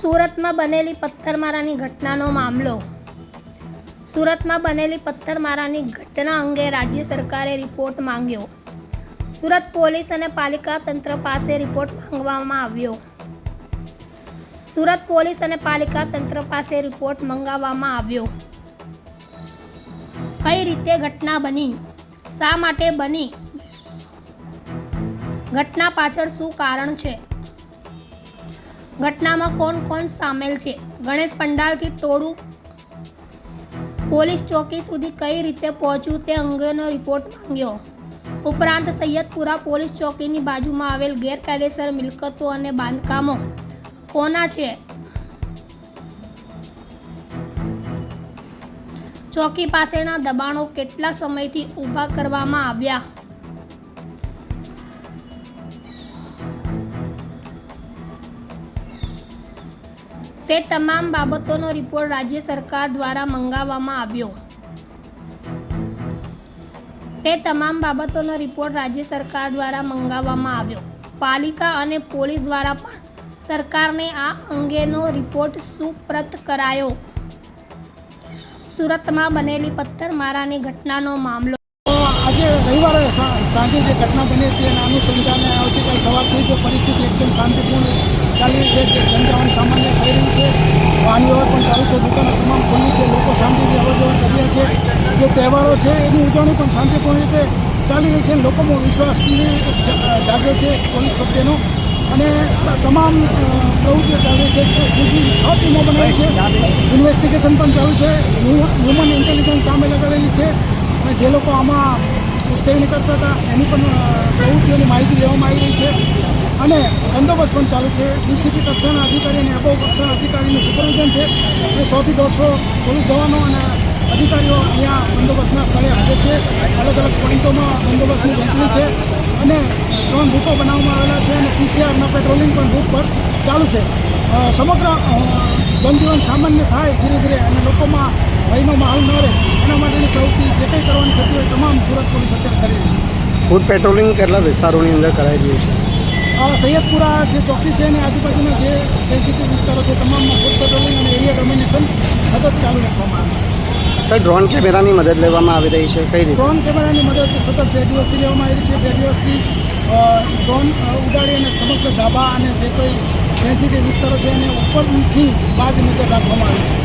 સુરતમાં બનેલી પથ્થરમારાની ઘટનાનો મામલો. સુરતમાં બનેલી પથ્થરમારાની ઘટના અંગે રાજ્ય સરકારે રિપોર્ટ માંગ્યો. સુરત પોલીસ અને પાલિકા તંત્ર પાસે રિપોર્ટ માંગવામાં આવ્યો. સુરત પોલીસ અને પાલિકા તંત્ર પાસે રિપોર્ટ મંગાવવામાં આવ્યો. કઈ રીતે ઘટના બની, શા માટે બની, ઘટના પાછળ શું કારણ છે, ઘટનામાં કોણ કોણ સામેલ છે, ગણેશ પંડાલથી ટોળું પોલીસ ચોકી સુધી કઈ રીતે પહોંચ્યું તે અંગેનો રિપોર્ટ માંગ્યો. ઉપરાંત સૈયદપુરા પોલીસ ચોકીની બાજુમાં આવેલ ગેરકાયદેસર મિલકતો અને બાંધકામો કોના છે, ચોકી પાસેના દબાણો કેટલા સમયથી ઊભા કરવામાં આવ્યા, તે તમામ બાબતોનો રિપોર્ટ રાજ્ય સરકાર દ્વારા મંગાવવામાં આવ્યો. પાલિકા અને પોલીસ દ્વારા પણ સરકારને આ અંગેનો રિપોર્ટ સુપરત કરાયો. સુરતમાં બનેલી પથ્થરમારાની ઘટનાનો મામલો. આજે રવિવારે સાંજે જે ઘટના બની હતી એના અનુસંધાને આવતીકાલ સવારથી જે પરિસ્થિતિ એકદમ શાંતિપૂર્ણ ચાલી રહી છે, જનજીવન સામાન્ય થઈ રહ્યું છે, વાહન વ્યવહાર પણ ચાલુ છે, દુકાનો તમામ ખુલ્લી છે, લોકો શાંતિથી અવરજવર કરી રહ્યા છે. જે તહેવારો છે એની ઉજવણી પણ શાંતિપૂર્ણ રીતે ચાલી રહી છે. લોકોમાં વિશ્વાસની જાગ્યો છે પોલીસ પ્રત્યેનો અને તમામ પ્રવૃત્તિઓ ચાલુ છે. 6 ટીમો બનાવી છે, ઇન્વેસ્ટિગેશન પણ ચાલુ છે, હ્યુમન ઇન્ટેલિજન્સ કામે લગાડેલી છે અને જે લોકો આમાં ઉશ્કેરણી કરતા હતા એની પણ પ્રવૃત્તિઓની માહિતી લેવામાં આવી રહી છે અને બંદોબસ્ત પણ ચાલુ છે. ડીસીપી કક્ષાના અધિકારી અને અબોવ કક્ષાના અધિકારીનું સુપરવિઝન છે અને 100 થી 150 પોલીસ જવાનો અને અધિકારીઓ અહીંયા બંદોબસ્તના સ્થળે હાજર છે. અલગ અલગ પોઈન્ટોમાં બંદોબસ્તની ગણતરી છે અને 3 બૂથો બનાવવામાં આવેલા છે અને પીસીઆરના પેટ્રોલિંગ પણ બૂથ પર ચાલુ છે. સમગ્ર જનજીવન સામાન્ય થાય ધીરે ધીરે અને લોકોમાં ભયનો માહોલ ન રહે એના માટેની પ્રવૃત્તિ જે કંઈ કરવાની થતી હોય તમામ સુરત પોલીસ અત્યારે કરી રહી છે. ફૂડ પેટ્રોલિંગ કેટલા વિસ્તારોની અંદર કરાઈ રહ્યું છે? સૈયદપુરા જે ચોકી છે એની આજુબાજુના જે સેન્સિટિવ વિસ્તારો છે તમામમાં ફૂડ પેટ્રોલિંગ અને એરિયા ડોમિનેશન સતત ચાલુ રાખવામાં આવે છે. સર, ડ્રોન કેમેરાની મદદ લેવામાં આવી રહી છે, કઈ રીતે? ડ્રોન કેમેરાની મદદ સતત 2 દિવસથી લેવામાં આવી છે. 2 દિવસથી ડ્રોન ઉડાડી અને સમગ્ર ધાબા અને જે કોઈ સેન્સિટિવ વિસ્તારો છે એને ઉપરથી બાજ નજર રાખવામાં આવે છે.